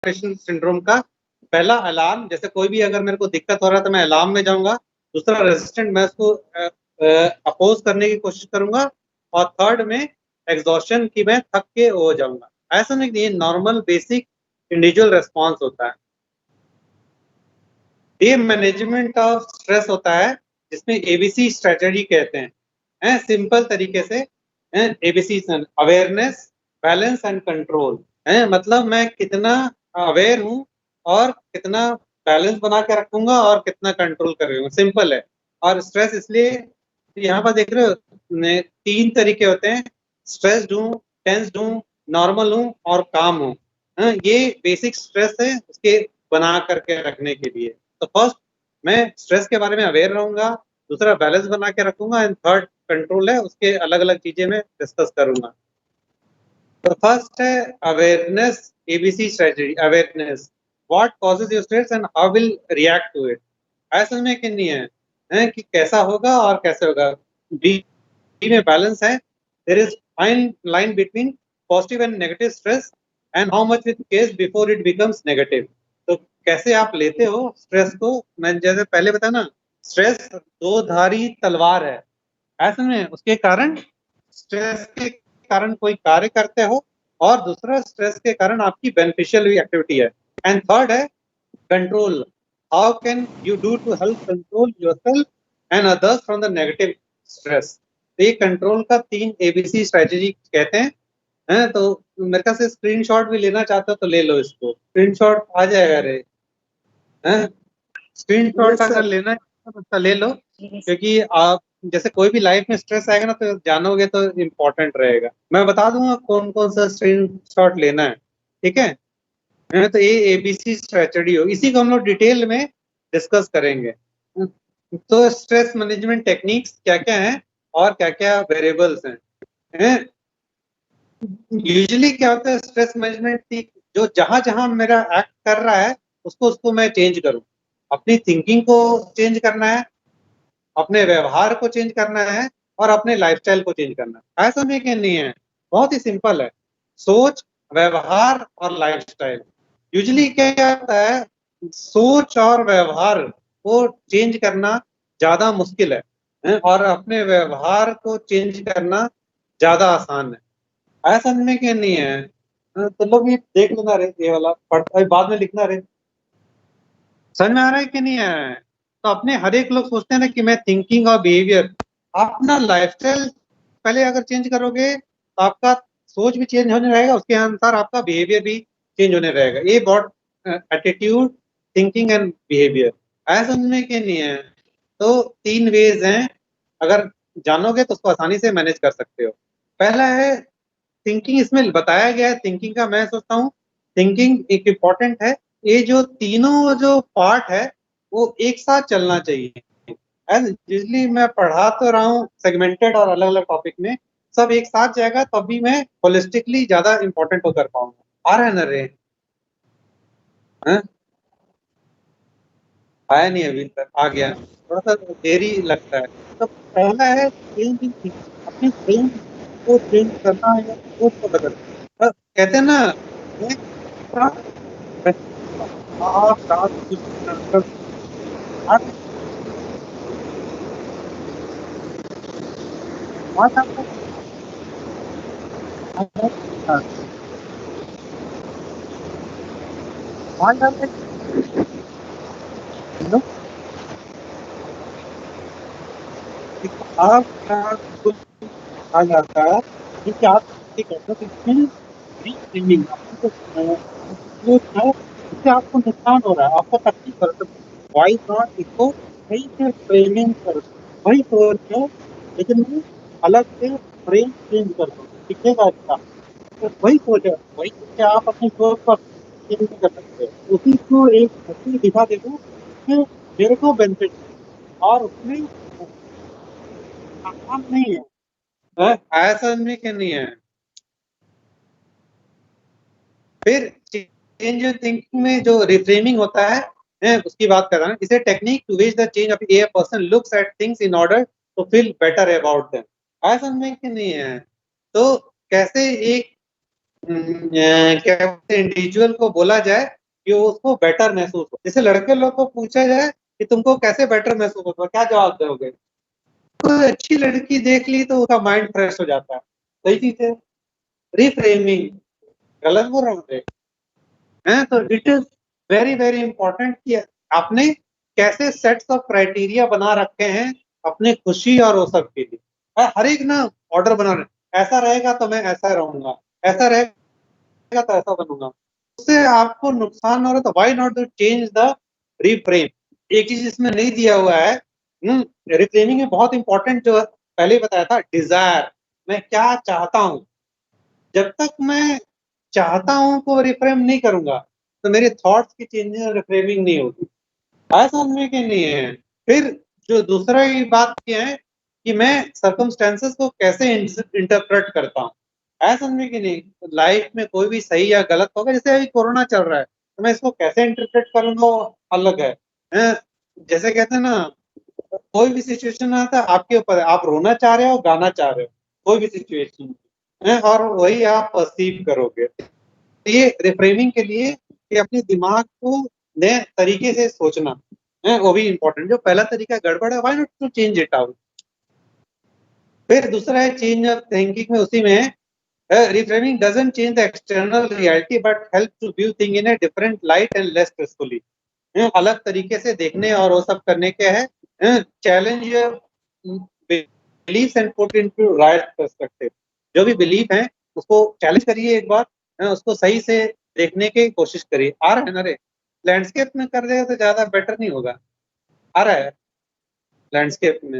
Excitation syndrome का पहला alarm, जैसे कोई भी अगर मेरे को दिक्कत हो रहा है तो मैं अलार्म में जाऊंगा, दूसरा रेजिस्टेंट, मैं उसको अपोज करने की कोशिश करूंगा, और थर्ड में एग्जॉस्शन की मैं थक के हो जाऊंगा। ऐसा नहीं, ये नॉर्मल बेसिक इंडिविजुअल रेस्पॉन्स होता है। ये मैनेजमेंट ऑफ स्ट्रेस होता है, जिसमें एबीसी स्ट्रेटजी कहते हैं। सिंपल तरीके से ABC: awareness, balance and control. मतलब मैं कितना अवेयर हूँ और कितना बैलेंस बना के रखूंगा और कितना कंट्रोल कर रही हूँ, सिंपल है। और स्ट्रेस इसलिए यहाँ पर देख रहे हो, 3 तरीके होते हैं: स्ट्रेस्ड हूँ, टेंस्ड हूँ, नॉर्मल हूँ और काम हूँ। ये बेसिक स्ट्रेस है उसके बना करके रखने के लिए। तो फर्स्ट मैं स्ट्रेस के बारे में अवेयर रहूंगा, दूसरा बैलेंस बना के रखूंगा, एंड थर्ड कंट्रोल है, उसके अलग अलग चीजें मैं डिस्कस करूंगा। तो फर्स्ट है awareness, ABC strategy. Awareness: what causes your stress and how will react to it. ऐसा में कि नहीं है कि कैसा होगा और कैसे होगा। बी में बैलेंस है, there is fine line between positive and negative stress and how much it cares before it becomes negative. तो कैसे आप लेते हो स्ट्रेस को, मैं जैसे पहले बताया ना, स्ट्रेस दो धारी तलवार है। ऐसे में उसके कारण, स्ट्रेस के कारण कोई कार्य करते हो, और दूसरा स्ट्रेस के कारण आपकी बेनिफिशियल एक्टिविटी है। एंड थर्ड है control: how can you do to help control yourself and others from the negative stress. तो ये कंट्रोल का 3 एबीसी स्ट्रेटेजी कहते हैं। तो मेरे ख्याल से स्क्रीनशॉट भी लेना चाहते हो तो ले लो, इसको स्क्रीनशॉट आ जाएगा रे। स्क्रीनशॉट अगर लेना है तो ले लो, क्योंकि आप जैसे कोई भी लाइफ में स्ट्रेस आएगा ना तो जानोगे तो इम्पोर्टेंट रहेगा। मैं बता दूंगा कौन कौन सा स्क्रीनशॉट लेना है, ठीक है। तो ये एबीसी स्ट्रेटजी हो, इसी को हम लोग डिटेल में डिस्कस करेंगे। तो स्ट्रेस मैनेजमेंट टेक्निक्स क्या क्या हैं और क्या क्या वेरिएबल्स हैं। यूजुअली क्या होता है स्ट्रेस मैनेजमेंट, जो जहां जहां मेरा एक्ट कर रहा है उसको मैं चेंज करूं। अपनी थिंकिंग को चेंज करना है, अपने व्यवहार को चेंज करना है, और अपने लाइफस्टाइल को चेंज करना है। ऐसा नहीं कि नहीं है, बहुत ही सिंपल है। सोच, व्यवहार और लाइफस्टाइल। यूजुअली क्या होता है, सोच और व्यवहार को चेंज करना ज्यादा मुश्किल है, और अपने व्यवहार को चेंज करना ज्यादा आसान है। ऐसा नहीं कि नहीं है। तो लोग ये देख लेना रे, ये वाला पढ़ बाद में लिखना रे। समझ में आ रहा है कि नहीं है। तो अपने हर एक लोग सोचते हैं ना कि मैं थिंकिंग और बिहेवियर, अपना लाइफस्टाइल पहले अगर चेंज करोगे तो आपका सोच भी चेंज होने रहेगा, उसके अनुसार आपका बिहेवियर भी चेंज होने रहेगा। ये बहुत एटीट्यूड, थिंकिंग एंड बिहेवियर, ऐसा समझने के नहीं है। तो 3 वेज हैं, अगर जानोगे तो उसको आसानी से मैनेज कर सकते हो। पहला है थिंकिंग, इसमें बताया गया है थिंकिंग का। मैं सोचता हूँ थिंकिंग एक इम्पॉर्टेंट है। ये जो तीनों जो पार्ट है वो एक साथ चलना चाहिए। यूजली मैं पढ़ा तो रहा हूँ सेगमेंटेड और अलग अलग टॉपिक में, सब एक साथ जाएगा तभी मैं होलिस्टिकली ज्यादा इंपॉर्टेंट हो कर पाऊंगा। आ रहा है ना रे? हैं? आया नहीं अभी तक, आ गया, थोड़ा सा देरी लगता है। तो पहला है चेंज इन थिंकिंग, अपनी ब्रेन को चेंज करना है या सोच को बदलना। कहते हैं ना, मैं आप रात कुछ कर आप आ जाता है कि आप ये कहते हो कि रीफ्रेमिंग आपको जो है इससे आपको नुकसान हो रहा है, आपको तकलीफ हो रहा है। वाई नॉट इसको सही से फ्रेमिंग कर, वही सोच है लेकिन वो अलग से फ्रेम चेंज कर दो, दिखेगा अच्छा। तो वही सोच है, वही सोच के आप अपनी सोच को चेंज नहीं कर सकते हो। उसी को एक ऐसी दिशा दे दो कि मेरे को बेनिफिट और उसमें आसान नहीं है। ऐसा नहीं कि नहीं है। फिर चेंज थिंकिंग में जो रिफ्रेमिंग होता है उसकी बात कर रहा हूँ। इसे technique to which the change of a person looks at things in order to feel better about them. ऐसा नहीं कि नहीं है। तो कैसे एक क्या इंडिविजुअल को बोला जाए कि उसको बेटर महसूस हो। जैसे लड़के लोग को पूछा जाए कि तुमको कैसे बेटर महसूस होता है, क्या जवाब दोगे? कोई अच्छी लड़की देख ली तो उसका माइंड फ्रेश हो जाता है। सही चीज है। रिफ्रेमिंग, गलत बोल रहा हूँ हैं? तो it is very very important कि आपने कैसे सेट्स ऑफ क्राइटेरिया बना रखे हैं अपनी खुशी और वो सब के लिए। हर एक ना ऑर्डर बना रहे, ऐसा रहेगा तो मैं ऐसा रहूंगा, ऐसा रहेगा तो ऐसा बनूंगा, उससे आपको नुकसान हो रहा है। तो why not to change the reframe. एक चीज इसमें नहीं दिया हुआ है, रिफ्रेमिंग में बहुत इंपॉर्टेंट जो पहले ही बताया था, डिजायर, मैं क्या चाहता हूं। जब तक मैं चाहता हूं को रिफ्रेम नहीं करूंगा तो मेरे थॉट्स की चेंजिंग और रिफ्रेमिंग नहीं होगी। ऐसा समझने के नहीं है। फिर जो दूसरा ही बात क्या है कि मैं सर्कमस्टेंसेस को कैसे इंटरप्रेट करता हूँ। ऐसा समझने की नहीं, लाइफ में कोई भी सही या गलत होगा। जैसे अभी कोरोना चल रहा है तो मैं इसको कैसे इंटरप्रेट करूंगा अलग है। जैसे कहते हैं ना, कोई भी सिचुएशन आता है आपके ऊपर है, आप रोना चाह रहे हो गाना चाह रहे हो, कोई भी सिचुएशन है, और वही आप परसीव करोगे। ये रिफ्रेमिंग के लिए कि अपने दिमाग को नए तरीके से सोचना है, वो भी इम्पोर्टेंट। जो पहला तरीका गड़बड़ है, why not to change it out. फिर दूसरा है चेंज ऑफ थिंकिंग में, उसी में है reframing doesn't change the external reality but help to view thing in a different light and less stressfully. अलग तरीके से देखने और वो सब करने के है। Challenge beliefs and put into right perspective. जो भी बिलीफ है उसको चैलेंज करिए एक बार, उसको सही से देखने की कोशिश करिए। आ रहा है ना रे? लैंडस्केप में कर देगा तो ज्यादा बेटर नहीं होगा? आ रहा है लैंडस्केप में?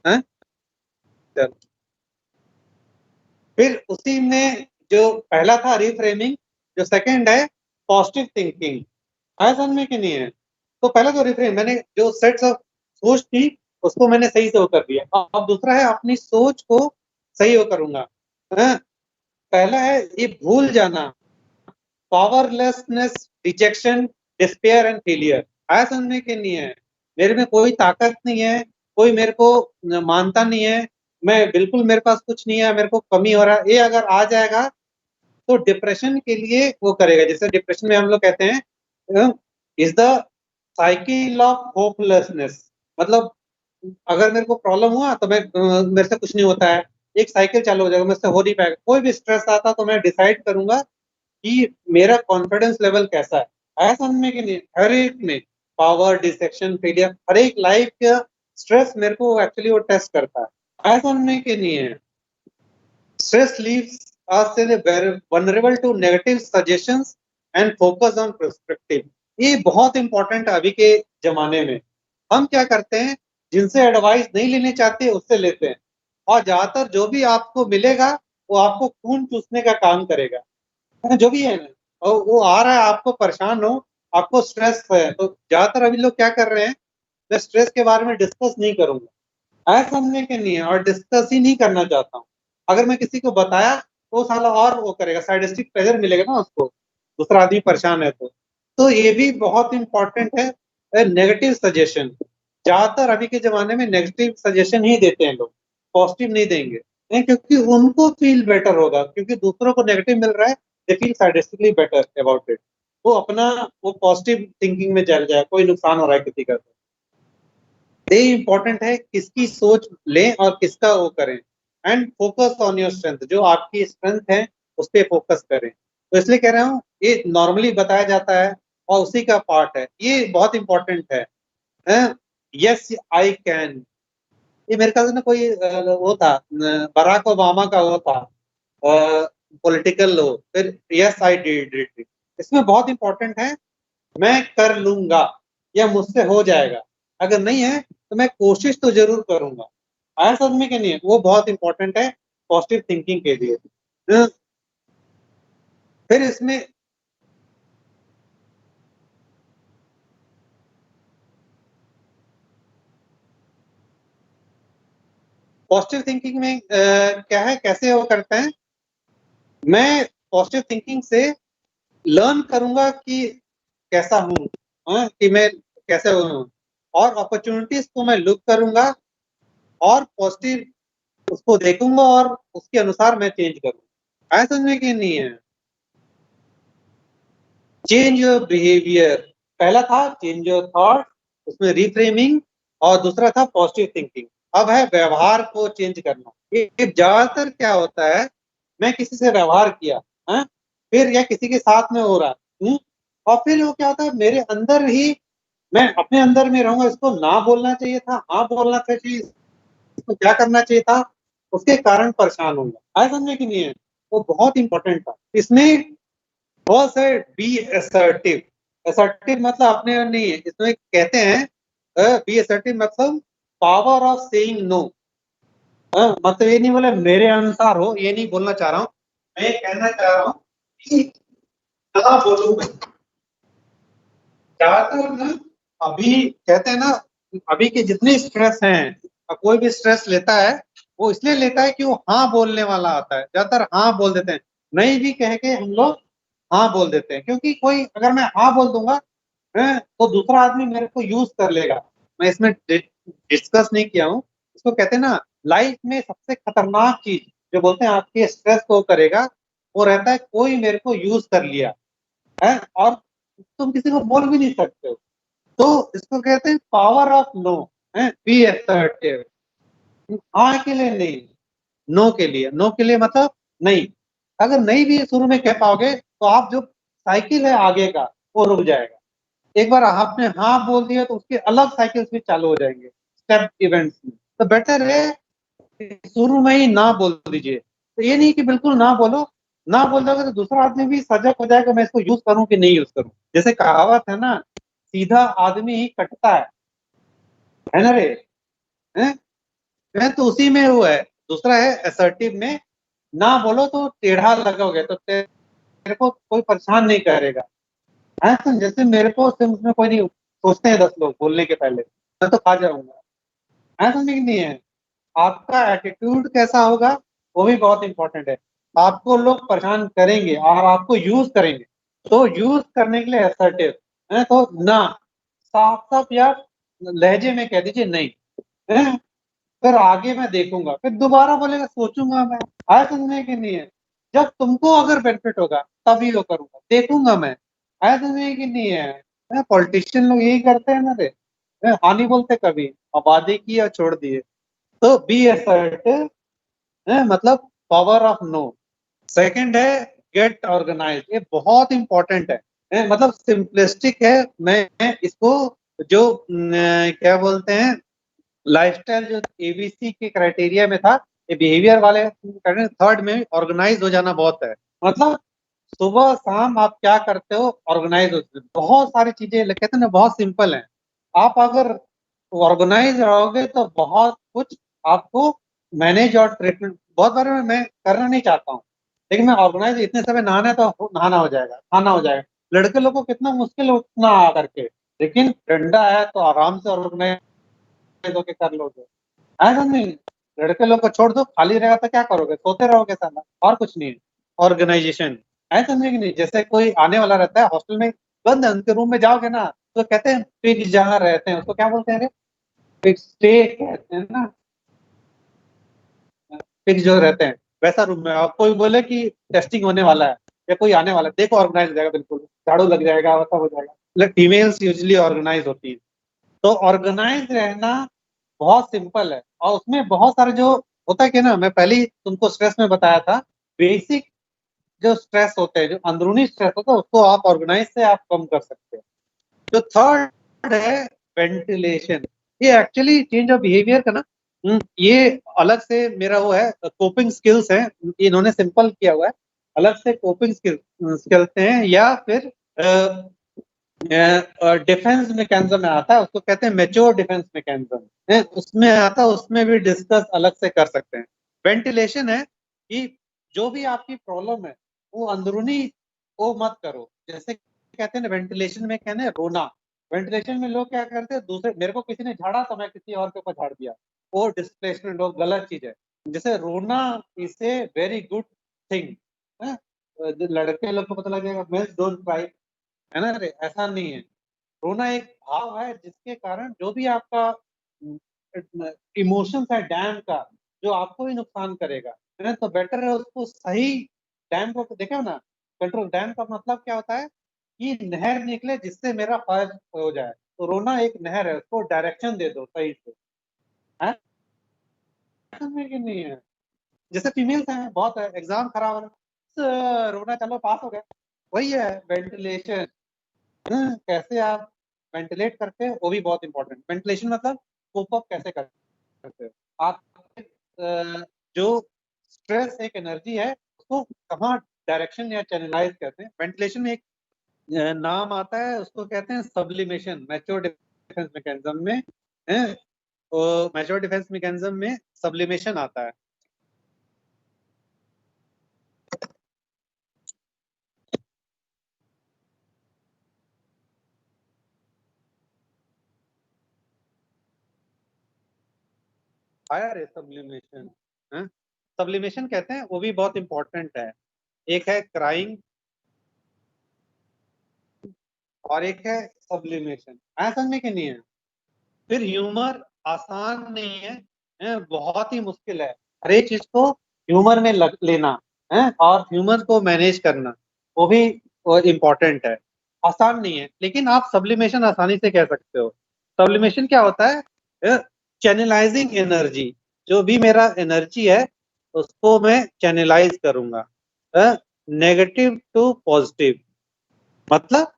है चल। फिर उसी में जो पहला था रिफ्रेमिंग, जो सेकंड है पॉजिटिव थिंकिंग। है समझ कि नहीं है? तो पहला तो रिफ्रेम, मैंने जो सेट्स ऑफ सोच थी उसको मैंने सही से वो कर दिया। अब दूसरा है अपनी सोच को सही वो करूंगा। पहला है ये भूल जाना, powerlessness, rejection, despair and failure. आया समझने के नहीं है? मेरे में कोई ताकत नहीं है, कोई मेरे को मानता नहीं है, मैं बिल्कुल, मेरे पास कुछ नहीं है, मेरे को कमी हो रहा है, ये अगर आ जाएगा तो डिप्रेशन के लिए वो करेगा। जैसे डिप्रेशन में हम लोग कहते हैं is the cycle of hopelessness. मतलब अगर मेरे को प्रॉब्लम हुआ तो मैं मेरे से कुछ नहीं होता है, एक साइकिल चालू हो जाएगा, मेरे से हो नहीं पाएगा। कोई भी स्ट्रेस आता तो मैं डिसाइड करूंगा कि मेरा कॉन्फिडेंस लेवल कैसा है। ऐसा समझने के लिए हर एक में पावर, डिसेक्शन, फेलियर, हर एक लाइफ का स्ट्रेस मेरे को एक्चुअली वो टेस्ट करता है। ऐसा समझने के लिए है। Stress leaves us vulnerable to negative suggestions and focus on perspective। ये बहुत इंपॉर्टेंट है अभी के जमाने में। हम क्या करते हैं, जिनसे एडवाइस नहीं लेने चाहते उससे लेते हैं, और ज्यादातर जो भी आपको मिलेगा वो आपको खून चूसने का काम करेगा। जो भी है ना, और वो आ रहा है आपको परेशान हो, आपको स्ट्रेस है, तो ज्यादातर अभी लोग क्या कर रहे हैं, मैं स्ट्रेस के बारे में डिस्कस नहीं करूंगा। ऐसा समझने के नहीं है, और डिस्कस ही नहीं करना चाहता हूँ। अगर मैं किसी को बताया तो साला और वो करेगा, साइडिस्टिक प्रेशर मिलेगा ना उसको, दूसरा आदमी परेशान है तो ये भी बहुत इंपॉर्टेंट है। नेगेटिव सजेशन, ज्यादातर अभी के जमाने में नेगेटिव सजेशन ही देते हैं लोग, पॉजिटिव नहीं देंगे। क्योंकि उनको फील बेटर होगा, क्योंकि दूसरों को नेगेटिव मिल रहा है, they feel sadistically better about it. वो अपना वो पॉजिटिव थिंकिंग में चल जाए, कोई नुकसान हो रहा है किसी का। ये इंपॉर्टेंट है किसकी सोच लें और किसका वो करें। And focus on your strength, जो आपकी स्ट्रेंथ है उस पर फोकस करें। तो इसलिए कह रहा हूँ ये नॉर्मली बताया जाता है और उसी का पार्ट है, ये बहुत इंपॉर्टेंट है। यस आई कैन, ये मेरे ख्याल से ना कोई वो था, बराक ओबामा का वो था पॉलिटिकल लो, फिर यस आई डिड इट। इसमें बहुत इंपॉर्टेंट है, मैं कर लूंगा या मुझसे हो जाएगा। अगर नहीं है तो मैं कोशिश तो जरूर करूंगा। आया समझ में कि नहीं है? वो बहुत इंपॉर्टेंट है पॉजिटिव थिंकिंग के लिए। फिर इसमें पॉजिटिव थिंकिंग में क्या है, कैसे वो करते हैं, मैं पॉजिटिव थिंकिंग से लर्न करूंगा कि कैसा हूँ, कि मैं कैसे हूँ, और अपॉर्चुनिटीज को मैं लुक करूंगा और पॉजिटिव उसको देखूंगा और उसके अनुसार मैं चेंज करूंगा। ऐसा समझने की नहीं है? चेंज योर बिहेवियर, पहला था चेंज योर थॉट, उसमें रिफ्रेमिंग, और दूसरा था पॉजिटिव थिंकिंग। अब है व्यवहार को चेंज करना। ये ज्यादातर क्या होता है, मैं किसी से व्यवहार किया है, फिर या किसी के साथ में हो रहा और फिर वो क्या होता है मेरे अंदर ही, मैं अपने अंदर में रहूंगा, इसको ना बोलना चाहिए था, हाँ बोलना चाहिए, इसको क्या करना चाहिए था, उसके कारण परेशान होंगे। आया समझे कि नहीं है? वो बहुत इंपॉर्टेंट था। इसमें बहुत से बी असर्टिव, असर्टिव मतलब अपने नहीं है, इसमें कहते हैं बी असर्टिव मतलब पावर ऑफ सेइंग नो। मतलब ये नहीं बोले मेरे अनुसार हो, ये नहीं बोलना चाह रहा हूँ, मैं कहना चाह रहा हूँ कि क्या बोलूं मैं, ज्यादातर ना, अभी कहते हैं ना, अभी के जितने स्ट्रेस हैं, कोई भी स्ट्रेस लेता है वो इसलिए लेता है कि वो हाँ बोलने वाला आता है, ज्यादातर हाँ बोल देते हैं, नहीं भी कह के हम लोग हाँ बोल देते हैं, क्योंकि कोई अगर मैं हाँ बोल दूंगा तो दूसरा आदमी मेरे को यूज कर लेगा। मैं इसमें डिस्कस नहीं किया हूँ, इसको कहते हैं ना, लाइफ में सबसे खतरनाक चीज जो बोलते हैं आपके स्ट्रेस को करेगा, वो रहता है कोई मेरे को यूज कर लिया है, और तुम किसी को बोल भी नहीं सकते हो। तो इसको कहते हैं पावर ऑफ नो है, बी असर्टिव। हाँ के लिए नहीं, नो के लिए, नो के लिए मतलब नहीं। अगर नहीं भी शुरू में कह पाओगे तो आप जो साइकिल है आगे का वो रुक जाएगा। एक बार आपने हाँ बोल दिया तो उसके अलग साइकिल्स भी चालू हो जाएंगे स्टेप इवेंट्स में। तो बेटर है शुरू में ही ना बोल दीजिए। तो ये नहीं कि बिल्कुल ना बोलो, ना बोल दोगे तो दूसरा आदमी भी सजग हो जाएगा, मैं इसको यूज करूं कि नहीं यूज करूं। जैसे कहावत है ना, सीधा आदमी ही कटता है ना रे, हैं? मैं तो उसी में वो है। दूसरा है असर्टिव में, ना बोलो तो टेढ़ा लगोगे तो तेरे को कोई परेशान नहीं करेगा। है तो जैसे मेरे को सिर्फ उसमें कोई नहीं, सोचते हैं 10 लोग बोलने के पहले, मैं तो खा जाऊंगा। है समझ नहीं है? आपका एटीट्यूड कैसा होगा वो भी बहुत इंपॉर्टेंट है। आपको लोग परेशान करेंगे और आपको यूज करेंगे, तो यूज करने के लिए असर्टिव है तो ना, साफ साफ या लहजे में कह दीजिए नहीं है। फिर आगे मैं देखूंगा, फिर दोबारा बोलेगा सोचूंगा मैं। आया समझने की नहीं है? जब तुमको अगर बेनिफिट होगा तभी वो करूंगा, देखूंगा मैं। आया समझने की नहीं है? पॉलिटिशियन लोग यही करते हैं ना रे, हाँ नहीं बोलते कभी, आबादी की या छोड़ दिए। तो बी असर्टिव मतलब पावर ऑफ नो। सेकंड है गेट ऑर्गेनाइज, ये बहुत इंपॉर्टेंट है। मतलब सिंपलिस्टिक है, मैं इसको जो क्या बोलते हैं लाइफस्टाइल जो एबीसी के क्राइटेरिया में था, ये बिहेवियर वाले थर्ड में ऑर्गेनाइज हो जाना बहुत है। मतलब सुबह शाम आप क्या करते हो, ऑर्गेनाइज होते हो, बहुत सारी चीजें कहते हैं ना बहुत सिंपल है। आप अगर ऑर्गेनाइज रहोगे तो बहुत कुछ आपको मैनेज और ट्रीटमेंट, बहुत बार मैं करना नहीं चाहता हूँ, लेकिन मैं ऑर्गेनाइज, इतने समय नहाना है तो नहाना हो जाएगा, खाना हो जाएगा। लड़के लोग को कितना मुश्किल है उतना आ करके, लेकिन ठंडा है तो आराम से ऑर्गेनाइज होके कर लोगे। ऐसा नहीं, लड़के लोग को छोड़ दो, खाली रहेगा तो क्या करोगे, सोते रहोगे साला, और कुछ नहीं है। ऑर्गेनाइजेशन ऐसा नहीं कि नहीं, जैसे कोई आने वाला रहता है हॉस्टल में, बंद है उनके रूम में जाओगे ना, तो कहते हैं पिग जहाँ रहते हैं उसको क्या बोलते हैं रे, पिग स्टे कहते हैं ना, पिग जो रहते हैं वैसा रूम में। आप कोई बोले कि टेस्टिंग होने वाला है या कोई आने वाला है, देखो ऑर्गेनाइज हो जाएगा, बिल्कुल झाड़ू लग जाएगा, वैसा हो जाएगा। मतलब फीमेल्स यूजली ऑर्गेनाइज होती है। तो ऑर्गेनाइज रहना बहुत सिंपल है, और उसमें बहुत सारे जो होता है कि ना, मैं पहले ही तुमको स्ट्रेस में बताया था, बेसिक जो स्ट्रेस होते हैं, जो अंदरूनी स्ट्रेस होता है, उसको आप ऑर्गेनाइज से आप कम कर सकते हैं। जो थर्ड है वेंटिलेशन, ये एक्चुअली चेंज ऑफ बिहेवियर का ना, ये अलग से मेरा वो है, कोपिंग स्किल्स है, इन्होंने सिंपल किया हुआ है। अलग से कोपिंग स्किल्स हैं, या फिर डिफेंस मैकेनिज्म में आता है, उसको कहते हैं मेच्योर डिफेंस मैकेनिज्म, उसमें आता है, उसमें भी डिस्कस अलग से कर सकते हैं। वेंटिलेशन है कि जो भी आपकी प्रॉब्लम है वो अंदरूनी वो मत करो, जैसे कहते हैं ना वेंटिलेशन में कहते हैं रोना। वेंटिलेशन में लोग क्या करते हैं, दूसरे, मेरे को किसी ने झाड़ा तो मैं किसी और के ऊपर झाड़ दिया, वो डिस्प्लेसमेंट, वो गलत चीज है। जैसे रोना is a very good thing है। लड़के लोग को पता लगेगा मेंस डोंट क्राई, है ना रे, ऐसा नहीं है। रोना एक भाव है जिसके कारण जो भी आपका इमोशंस है डैम का, जो आपको ही नुकसान करेगा, है ना, तो बेटर है उसको सही डैम को देखो ना। कंट्रोल डैम का मतलब क्या होता है कि नहर निकले जिससे मेरा फर्ज हो जाए। तो रोना एक नहर है, उसको डायरेक्शन दे दो सही से। है समझ में कि नहीं है? जैसे फीमेल्स हैं, बहुत है, एग्जाम खराब हो रहा है, रोना, चलो पास हो गए, वही है वेंटिलेशन। कैसे आप वेंटिलेट करते हो वो भी बहुत इंपॉर्टेंट। वेंटिलेशन मतलब कोप अप कैसे करते हो आप। जो स्ट्रेस एक एनर्जी है उसको कहाँ डायरेक्शन या चैनलाइज करते हैं। वेंटिलेशन में एक नाम आता है, उसको कहते हैं सब्लिमेशन। मैच्योर डिफेंस मैकेनिज्म में है, तो मैच्योर डिफेंस मैकेनिज्म में सब्लिमेशन आता है। फायर है सब्लिमेशन। सब्लिमेशन कहते हैं, वो भी बहुत इंपॉर्टेंट है। एक है क्राइंग और एक है सब्लिमेशन। ऐसा नहीं कि नहीं है। फिर ह्यूमर आसान नहीं है, बहुत ही मुश्किल है। हर एक चीज को ह्यूमर में लेना है और ह्यूमर को मैनेज करना, वो भी इम्पोर्टेंट है। आसान नहीं है, लेकिन आप सब्लिमेशन आसानी से कह सकते हो। सब्लिमेशन क्या होता है? Channelising energy. जो भी मेरा एनर्जी है उसको मैं चैनलाइज करूंगा, नेगेटिव टू पॉजिटिव। मतलब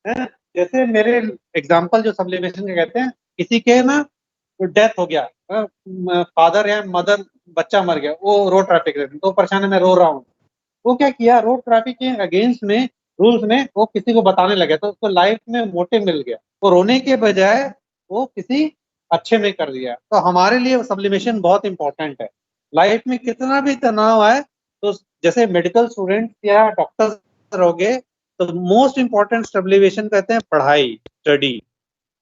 है, जैसे मेरे एग्जाम्पल जो सब्लिमेशन के कहते हैं, किसी के ना डेथ हो गया, फादर या मदर, बच्चा मर गया, वो रोड ट्रैफिक तो परेशान है, मैं रो रहा हूँ। वो क्या किया, रोड ट्रैफिक के अगेंस्ट में, रूल्स में वो किसी को बताने लगे, तो उसको लाइफ में मोटिव मिल गया। वो रोने के बजाय वो किसी अच्छे में कर दिया। तो हमारे लिए सब्लिमेशन बहुत इंपॉर्टेंट है। लाइफ में कितना भी तनाव आए, तो जैसे मेडिकल स्टूडेंट या डॉक्टर्स रहोगे, तो मोस्ट इंपॉर्टेंट सब्लिमेशन कहते हैं पढ़ाई, स्टडी।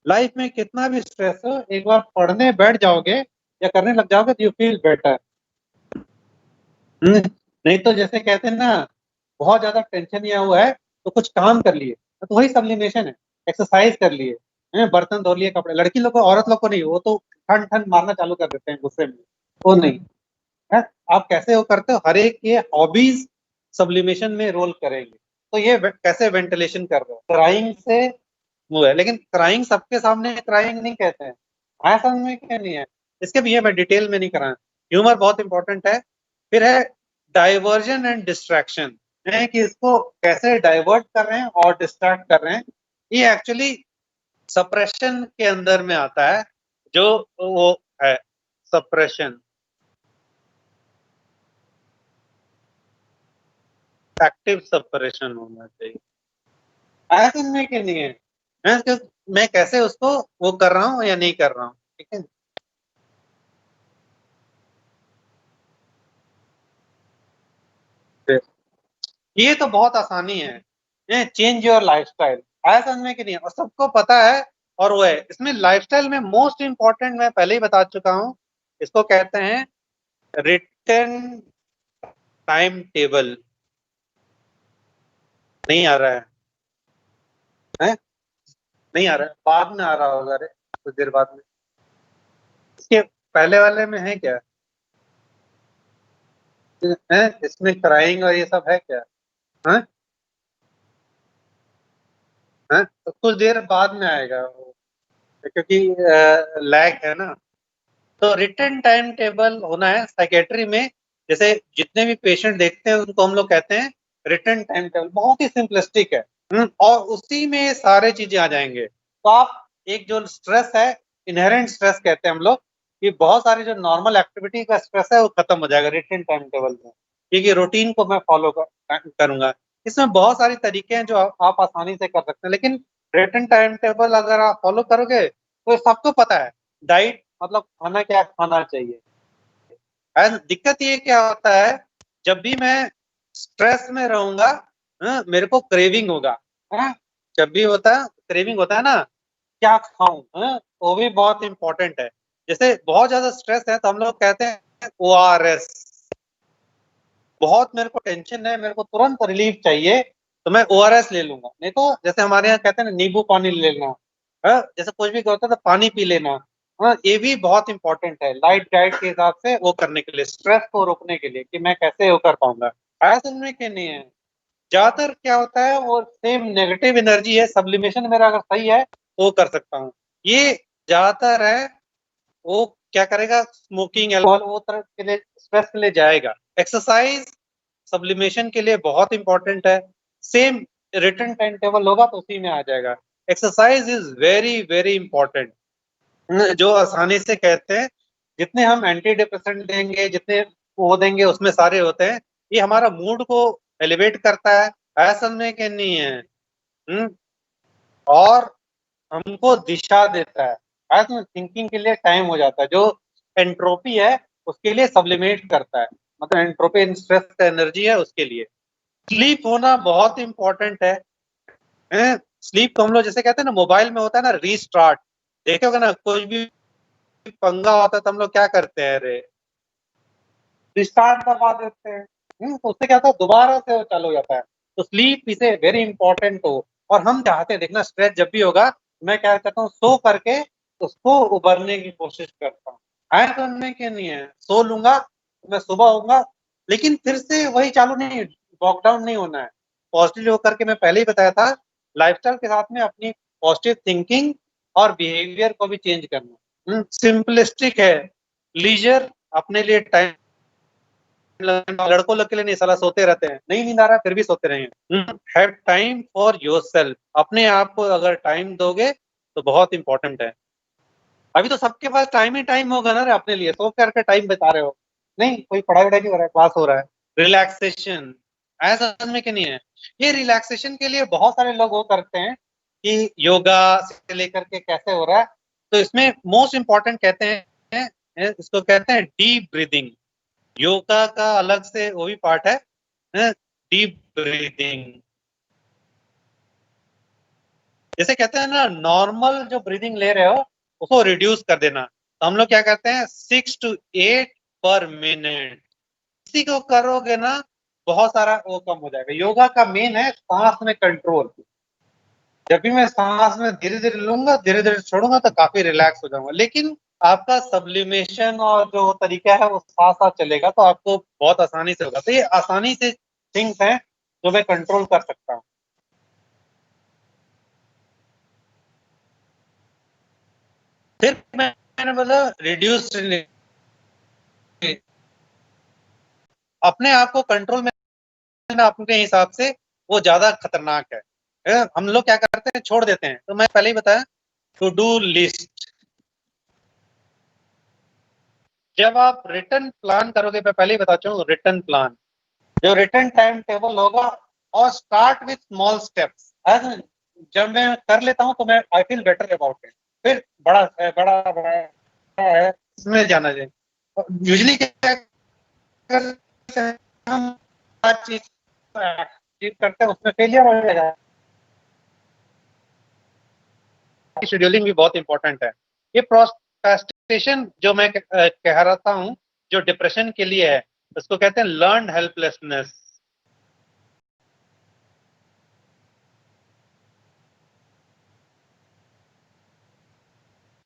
लाइफ में कितना भी स्ट्रेस हो, एक बार पढ़ने बैठ जाओगे या करने लग जाओगे तो यू फील बेटर। नहीं तो जैसे कहते हैं ना, बहुत ज्यादा टेंशन लिया हुआ है तो कुछ काम कर लिए, तो वही सब्लिमेशन है। एक्सरसाइज कर लिए, बर्तन धो लिए, कपड़े, लड़की लोग को, औरत लोग को नहीं, वो तो ठंड ठंड मारना चालू कर देते हैं गुस्से में। वो नहीं है। आप कैसे वो करते हो, हर एक के हॉबीज सब्लिमेशन में रोल करेंगे। तो ये कैसे वेंटिलेशन कर रहे हो, क्राइंग से वो है। लेकिन क्राइंग सबके सामने क्राइंग नहीं कहते हैं, आया समझ में क्या नहीं है। इसके भी ये मैं डिटेल में नहीं करा। ह्यूमर बहुत इंपॉर्टेंट है। फिर है डाइवर्जन एंड डिस्ट्रैक्शन, है कि इसको कैसे डाइवर्ट कर रहे हैं और डिस्ट्रैक्ट कर रहे हैं। ये एक्चुअली सप्रेशन के अंदर में आता है, जो वो है सप्रेशन। एक्टिव सप्रेशन होना चाहिए, आया समझ में कि नहीं है। मैं कैसे उसको वो कर रहा हूँ या नहीं कर रहा हूँ, ठीक है। ये तो बहुत आसानी है, चेंज योर लाइफस्टाइल। आया समझ में कि नहीं, और सबको पता है। और वो है, इसमें लाइफस्टाइल में मोस्ट इंपॉर्टेंट मैं पहले ही बता चुका हूँ, इसको कहते हैं रिटर्न टाइम टेबल। नहीं आ रहा है? नहीं आ रहा है, बाद में आ रहा होगा रे, कुछ देर बाद में। इसके पहले वाले में है क्या? है इसमें क्राइंग और ये सब है क्या? है? है? तो कुछ देर बाद में आएगा वो, क्योंकि लैग है ना। तो रिटर्न टाइम टेबल होना है साइकेट्री में। जैसे जितने भी पेशेंट देखते हैं उनको हम लोग कहते हैं रिटर्न टाइम टेबल। बहुत ही सिंपलिस्टिक है। और उसी में सारे चीजें आ जाएंगे। तो आप एक जो स्ट्रेस है, इनहेरेंट स्ट्रेस कहते हैं हम लोग, कि बहुत सारी जो नॉर्मल एक्टिविटी का स्ट्रेस है वो खत्म हो जाएगा रिटर्न टाइम टेबल में, क्योंकि रूटीन को मैं फॉलो करूंगा। इसमें बहुत सारी तरीके हैं जो आप आसानी से कर सकते हैं, लेकिन रिटर्न टाइम टेबल अगर आप फॉलो करोगे तो सबको पता है डाइट मतलब खाना क्या खाना चाहिए। दिक्कत ये क्या होता है, जब भी मैं स्ट्रेस में रहूंगा, मेरे को क्रेविंग होगा। हाँ, जब भी होता है क्रेविंग होता है ना, क्या खाऊं, वो भी बहुत इंपॉर्टेंट है। जैसे बहुत ज्यादा स्ट्रेस है तो हम लोग कहते हैं ORS। बहुत मेरे को टेंशन है, मेरे को तुरंत रिलीफ चाहिए, तो मैं ORS ले लूंगा। नहीं तो जैसे हमारे यहाँ कहते हैं ना, नींबू पानी ले लेना, जैसे कुछ भी होता है तो पानी पी लेना। हाँ, ये भी बहुत इंपॉर्टेंट है लाइट डाइट के हिसाब से वो करने के लिए, स्ट्रेस को रोकने के लिए, कि मैं कैसे वो कर पाऊंगा। आया समझ में कि नहीं है? ज्यादातर क्या होता है, वो सेम नेगेटिव एनर्जी है, सब्लिमेशन मेरा अगर सही है तो वो कर सकता हूँ। ये ज्यादातर है, वो क्या करेगा, स्मोकिंग, अल्कोहल, वो तरह के लिए, स्ट्रेस के लिए जाएगा। एक्सरसाइज सब्लिमेशन के लिए बहुत इंपॉर्टेंट है। सेम रिटर्न टाइम टेबल होगा तो उसी में आ जाएगा। Exercise is very very important. जो आसानी से कहते हैं, जितने हम एंटी डिप्रेसेंट देंगे, जितने वो देंगे, उसमें सारे होते हैं। ये हमारा मूड को एलिवेट करता है, ऐसा समझने के नहीं है। और हमको दिशा देता है, ऐसा थिंकिंग के लिए टाइम हो जाता है। जो एंट्रोपी है उसके लिए सब्लिमेट करता है, मतलब एंट्रोपी स्ट्रेस का एनर्जी है उसके लिए। स्लीप होना बहुत इंपॉर्टेंट है। स्लीप को हम लोग जैसे कहते हैं ना, मोबाइल में होता है ना रीस्टार्ट, देखे होगा ना, कोई भी पंगा होता है तो हम लोग क्या करते हैं, अरे रिस्टार्ट दबा देते हैं। तो उससे क्या होता है, दोबारा से वो चालू हो जाता है। तो स्लीप इसे वेरी इंपॉर्टेंट हो। और हम चाहते हैं, देखना, स्ट्रेस जब भी होगा, मैं क्या करता हूँ, सो करके उसको उबरने की कोशिश करता हूँ। ऐसा करने के नहीं है, सो लूंगा तो मैं सुबह होऊंगा, लेकिन फिर से वही चालू नहीं, लॉकडाउन नहीं होना है। पॉजिटिव होकर के, मैं पहले ही बताया था, लाइफस्टाइल के साथ में अपनी पॉजिटिव थिंकिंग और बिहेवियर को भी चेंज करना। सिंपलिस्टिक है, लीजर, अपने लिए टाइम, लड़कों लोग के लिए नहीं, साला सोते रहते हैं, नहीं नींद आ रहा है फिर भी सोते रहेंगे। हैव टाइम फॉर योरसेल्फ, अपने आप को अगर टाइम दोगे तो बहुत इंपॉर्टेंट है। अभी तो सबके पास टाइम ही टाइम होगा ना रे, अपने लिए सो करके टाइम बता रहे हो, नहीं कोई पढ़ाई वढ़ाई नहीं हो रहा है, क्लास हो रहा है। रिलैक्सेशन, ऐसा समझने के नहीं है। ये रिलैक्सेशन के लिए बहुत सारे लोग वो करते हैं कि योगा से लेकर के कैसे हो रहा है। तो इसमें मोस्ट इंपॉर्टेंट कहते हैं, इसको कहते हैं डीप ब्रीदिंग। योगा का अलग से वो भी पार्ट है, डीप ब्रीदिंग। जैसे कहते हैं ना, नॉर्मल जो ब्रीदिंग ले रहे हो उसको रिड्यूस कर देना। तो हम लोग क्या करते हैं, 6 to 8 पर मिनट। इसी को करोगे ना, बहुत सारा वो कम हो जाएगा। योगा का मेन है सांस में कंट्रोल। जब भी मैं सांस में धीरे धीरे लूंगा, धीरे धीरे छोड़ूंगा, तो काफी रिलैक्स हो जाऊंगा। लेकिन आपका सब्लिमेशन और जो तरीका है वो साथ साथ चलेगा, तो आपको बहुत आसानी से होगा। तो ये आसानी से थिंग्स हैं जो मैं कंट्रोल कर सकता हूँ। फिर मैंने बोला रिड्यूस, अपने आप को कंट्रोल में ना, अपने हिसाब से वो ज्यादा खतरनाक है। हम लोग क्या करते हैं, छोड़ देते हैं। तो मैं पहले ही बताया, टू डू लिस्ट। जब आप रिटर्न प्लान करोगे, मैं पहले ही बता चुका हूँ, रिटर्न प्लान, जो रिटर्न टाइम टेबल होगा, और स्टार्ट विथ स्मॉल स्टेप्स। जब मैं कर लेता हूँ तो मैं I feel better about it. फिर बड़ा है, बड़ा बड़ा है, इसमें जाना चाहिए। यूजली क्या करते हैं हम, हर चीज अचीव करते हैं, उसमें फेलियर हो जाएगा। शेड्यूलिंग भी बहुत इंपॉर्टेंट है। ये प्रोक्रास्टिनेशन जो मैं कह रहा हूँ, जो डिप्रेशन के लिए है, उसको कहते हैं लर्न हेल्पलेसनेस।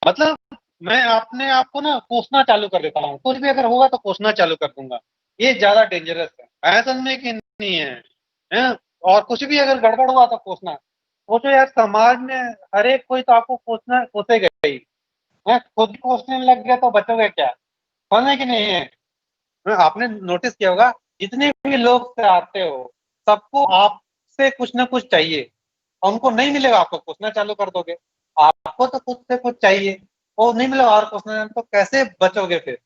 मतलब मैं अपने आप को ना कोसना चालू कर देता हूँ, कुछ भी अगर होगा तो कोसना चालू कर दूंगा। ये ज्यादा डेंजरस है, ऐसा समझने की नहीं है, हैं? और कुछ भी अगर गड़बड़ हुआ तो कोसना। सोचो यार, समाज में हर एक कोई तो आपको कोसना, कोसेगा ही। खुद कोसने लग गया तो बचोगे क्या? समझने की नहीं है। आपने नोटिस किया होगा, जितने भी लोग से आते हो, सबको आपसे कुछ ना कुछ चाहिए। उनको नहीं मिलेगा, आपको पूछना चालू कर दोगे। आपको तो खुद से कुछ चाहिए, वो नहीं मिलेगा और पूछना, तो कैसे बचोगे फिर?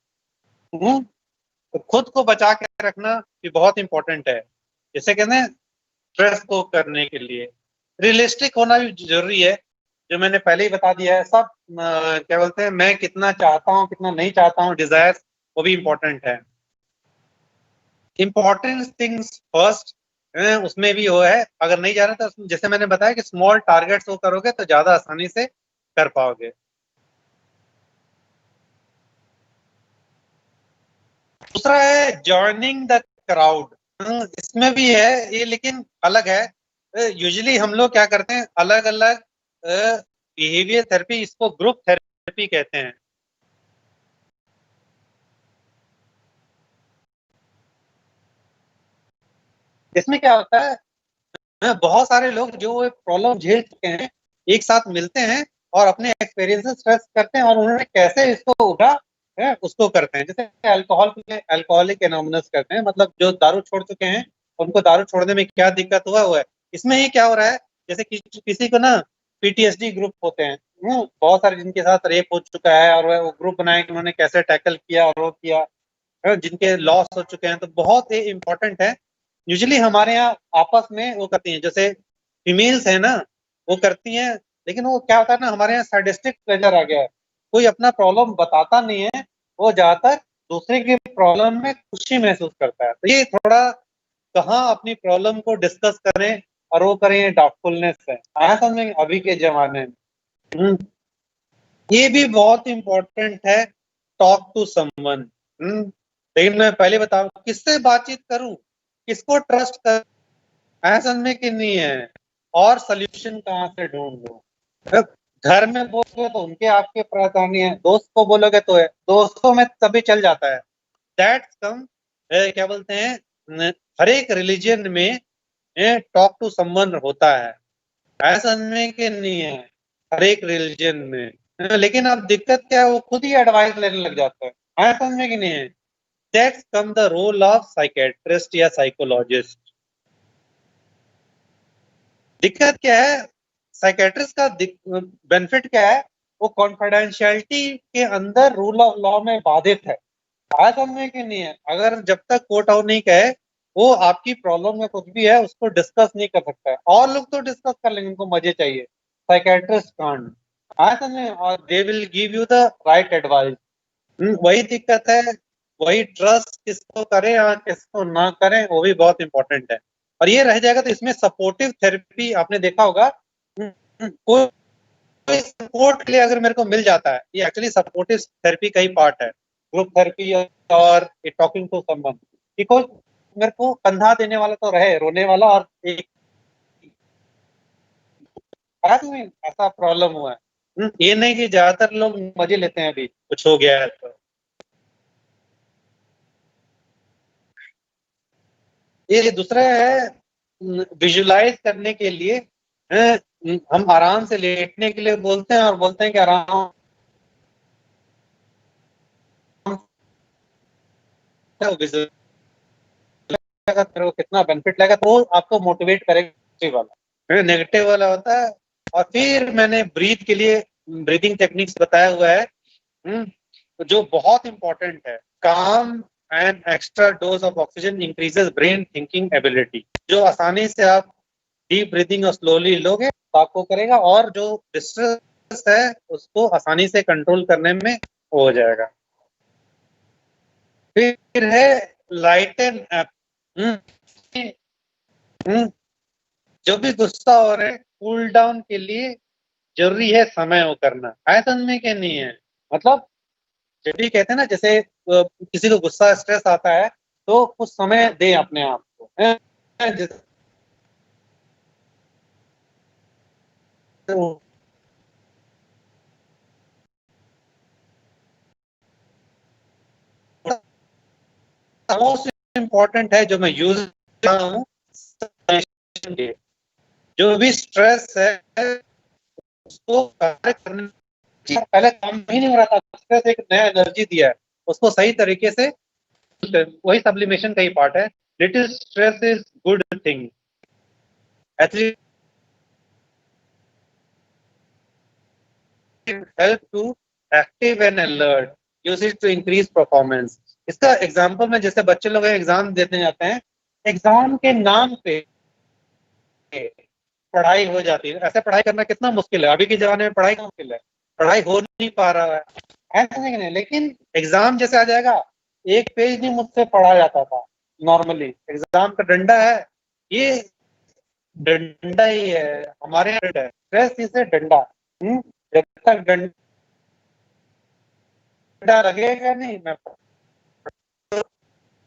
हम्म? तो खुद को बचा के रखना भी बहुत इंपॉर्टेंट है, जैसे कहते हैं स्ट्रेस को करने के लिए। रियलिस्टिक होना भी जरूरी है, जो मैंने पहले ही बता दिया है सब। क्या बोलते हैं, मैं कितना चाहता हूँ, कितना नहीं चाहता हूँ, डिजायर, वो भी इंपॉर्टेंट है। इम्पोर्टेंट थिंग्स फर्स्ट, उसमें भी वो है। अगर नहीं जा रहा तो जैसे मैंने बताया कि स्मॉल टारगेट्स वो करोगे तो ज्यादा आसानी से कर पाओगे। दूसरा है जॉइनिंग द क्राउड। इसमें भी है ये, लेकिन अलग है। यूजुअली हम लोग क्या करते हैं, अलग अलग बिहेवियर थेरेपी, इसको ग्रुप थेरेपी कहते हैं। इसमें क्या होता है, बहुत सारे लोग जो प्रॉब्लम झेल चुके हैं एक साथ मिलते हैं और अपने एक्सपीरियंसेस शेयर करते हैं और उन्होंने कैसे इसको उठा है उसको करते हैं। जैसे अल्कोहल अल्कोहलिक एनोनिमस करते हैं, मतलब जो दारू छोड़ चुके हैं उनको दारू छोड़ने में क्या दिक्कत हुआ है। इसमें ही क्या हो रहा है, जैसे किसी को ना पीटीएसडी ग्रुप होते हैं, बहुत सारे जिनके साथ रेप हो चुका है और वो ग्रुप बनाए कि उन्होंने कैसे टैकल किया और वो किया, जिनके लॉस हो चुके हैं, तो बहुत ही इंपॉर्टेंट है। यूजुअली हमारे यहाँ आपस में वो करती हैं, जैसे फीमेल्स है ना वो करती हैं, लेकिन वो क्या होता है ना, हमारे यहाँ सैडिस्टिक प्लेजर आ गया है, कोई अपना प्रॉब्लम बताता नहीं है, वो ज्यादातर दूसरे की प्रॉब्लम में खुशी महसूस करता है। तो ये थोड़ा कहाँ अपनी प्रॉब्लम को डिस्कस करें और वो करें डाउटफुलनेस है, आया समझ में अभी के जमाने में। हम्म, ये भी बहुत इंपॉर्टेंट है, टॉक टू समवन। लेकिन मैं पहले बताऊं किससे बातचीत करूं, किसको ट्रस्ट कर, ऐसा समझने की नहीं है, और सोल्यूशन कहाँ से ढूंढ लूं। घर में बोलोगे तो उनके आपके परेशानी है, दोस्त को बोलोगे तो है, दोस्तों में तभी चल जाता है। दैट्स कम, क्या बोलते हैं, हर एक रिलीजन में टॉक टू समवन होता है, ऐसा नहीं कि नहीं है, हर एक रिलीजन में। लेकिन अब दिक्कत क्या है, वो खुद ही एडवाइस लेने लग जाता है, ऐसा समझ में कि नहीं है। That's come the role of psychiatrist या साइकोलॉजिस्ट। दिक्कत क्या है, साइकेट्रिस्ट का बेनिफिट क्या है, वो कॉन्फिडेंशियलिटी के अंदर रूल ऑफ लॉ में बाधित है, आज समझने की नहीं है। अगर जब तक कोर्ट आउट नहीं कहे वो आपकी प्रॉब्लम में कुछ भी है उसको डिस्कस नहीं कर सकता है, और लोग तो डिस्कस कर लेंगे, उनको मजे चाहिए, साइकेट्रिस्ट कांट, आज समझे, और they will give you the right advice. वही दिक्कत है, वही ट्रस्ट किसको करें और किसको ना करें वो भी बहुत इंपॉर्टेंट है। और ये रह जाएगा तो इसमें सपोर्टिव थेरेपी आपने देखा होगा, कोई सपोर्ट के लिए अगर मेरे को मिल जाता है, ये एक्चुअली सपोर्टिव थेरेपी का ही पार्ट है, ग्रुप थेरेपी और टॉकिंग टू समवन, कि कोई मेरे को कंधा देने वाला तो रहे, रोने वाला, और एक ऐसा प्रॉब्लम हुआ है। ये नहीं कि ज्यादातर लोग मजे लेते हैं अभी कुछ हो गया है तो। ये दूसरा है, विजुलाइज करने के लिए, हम आराम से लेटने के लिए बोलते हैं और बोलते हैं कि आराम से तेरे को कितना बेनिफिट लगेगा, तो वो आपको मोटिवेट करेगा पॉजिटिव वाला। नेगेटिव वाला होता है। और फिर मैंने ब्रीथ के लिए ब्रीदिंग टेक्निक्स बताया हुआ है, जो बहुत इंपॉर्टेंट है। काम and extra dose of oxygen increases brain thinking ability, जो आसानी से आप डीप ब्रीदिंग और स्लोली लोगे तो आपको करेगा, और जो डिस्ट्रेस है उसको आसानी से कंट्रोल करने में हो जाएगा। फिर है लाइटन अप। जो भी गुस्सा हो रहे हैं कूल डाउन के लिए जरूरी है समय वो करना, है समझ में क्या नहीं है। मतलब जब भी कहते हैं ना, जैसे किसी को गुस्सा स्ट्रेस आता है तो कुछ समय दे अपने आप को, जैसे मोस्ट इम्पोर्टेंट है जो मैं यूज कर रहा हूँ, जो भी स्ट्रेस है उसको कार्य करने, पहले काम ही नहीं हो रहा था, स्ट्रेस एक नया एनर्जी दिया है उसको सही तरीके से, वही सब्लिमेशन का ही पार्ट है। Little stress is good thing, athlete help to active and alert, use it to increase performance. इसका एग्जांपल में, जैसे बच्चे लोग एग्जाम देने जाते हैं, एग्जाम के नाम पे पढ़ाई हो जाती है, ऐसे पढ़ाई करना कितना मुश्किल है, अभी के जमाने में पढ़ाई मुश्किल है, पढ़ाई हो नहीं पा रहा है, ऐसा नहीं। लेकिन एग्जाम जैसे आ जाएगा, एक पेज नहीं मुझसे पढ़ा जाता था, नॉर्मली एग्जाम का डंडा है, ये डंडा ही है, हमारे यहाँ डंडा है, स्ट्रेस इज डंडा। जब तक डंडा लगेगा नहीं, मैं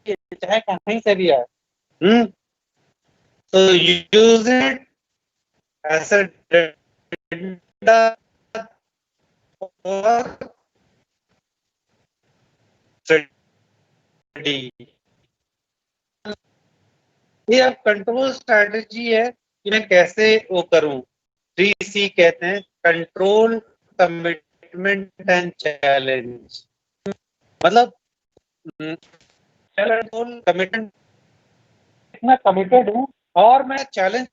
चाहे कहीं से भी आए, तो यूज इट एज अ डंडा और स्टडी। ये अब कंट्रोल स्ट्रेटजी है, कि मैं कैसे वो करूं। 3C कहते हैं, कंट्रोल, कमिटमेंट एंड चैलेंज। मतलब कंट्रोल, कमिटमेंट, मैं कमिटेड हूं और मैं चैलेंज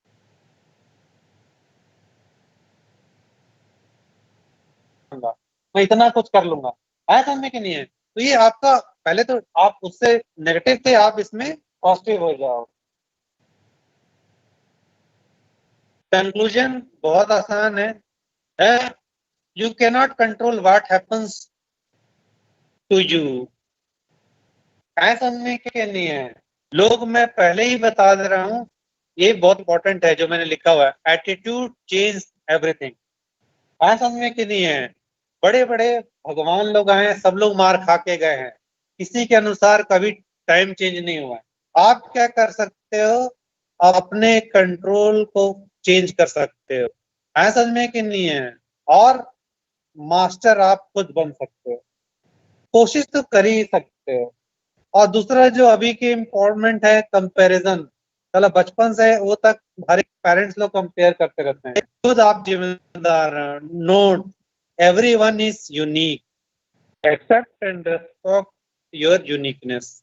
करूंगा, मैं इतना कुछ कर लूंगा, है समझ कि नहीं है। तो ये आपका पहले तो आप उससे नेगेटिव थे, आप इसमें पॉजिटिव हो जाओ। कंक्लूजन बहुत आसान है you can not control what happens to you. है समझने के नहीं है लोग, मैं पहले ही बता दे रहा हूं, ये बहुत इंपॉर्टेंट है जो मैंने लिखा हुआ है, एटीट्यूड चेंज एवरीथिंग। है समझने के नहीं है। बड़े बड़े भगवान लोग आए हैं, सब लोग मार खा के गए हैं, किसी के अनुसार कभी टाइम चेंज नहीं हुआ है। आप क्या कर सकते हो, आप अपने कंट्रोल को चेंज कर सकते हो। है समझ में कि नहीं है। और मास्टर आप खुद बन सकते हो, कोशिश तो कर ही सकते हो। और दूसरा जो अभी के इम्पोर्टेंट है, कंपैरिजन। चलो बचपन से वो तक हर एक पेरेंट्स लोग कंपेयर करते रहते हैं, खुद आप जिम्मेदार। Note, everyone is unique, accept and respect your uniqueness.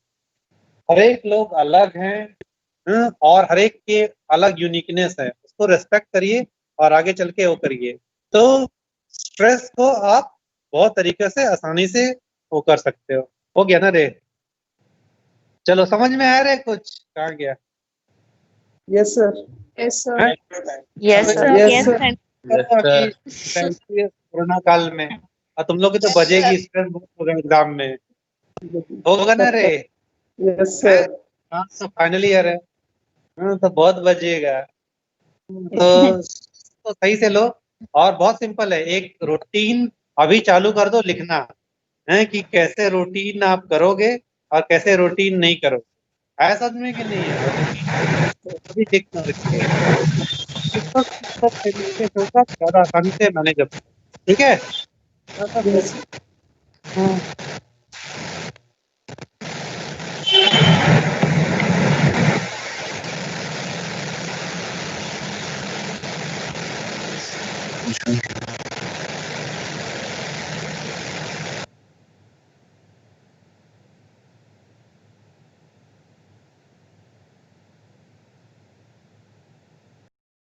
हर एक लोग अलग हैं, और हर एक के अलग यूनिकनेस है, उसको रेस्पेक्ट करिए और आगे चल के वो करिए। तो स्ट्रेस को आप बहुत तरीके से आसानी से वो कर सकते हो गया ना रे। चलो समझ में आ रहा है कुछ, कहाँ गया। Yes sir. Yes, sir. हैं? Yes, समझ sir. में Yes, sir. अभी कोरोना काल में, और तुम लोग की तो बजेगी स्ट्रेस बहुत होगा एग्जाम में, होगा ना रे। Yes sir. हाँ तो फाइनल ईयर है, हाँ तो बहुत बजेगा। तो सही से लो। और बहुत सिंपल है, एक रूटीन अभी चालू कर दो लिखना, है कि कैसे रूटीन आप करोगे और कैसे रूटीन नहीं करोगे। ऐसा में कि नहीं है, अभी लिखना रखिए, तो तरीके से होगा, ज्यादा आसानी से मैनेज हो। ठीक है। यस। हाँ।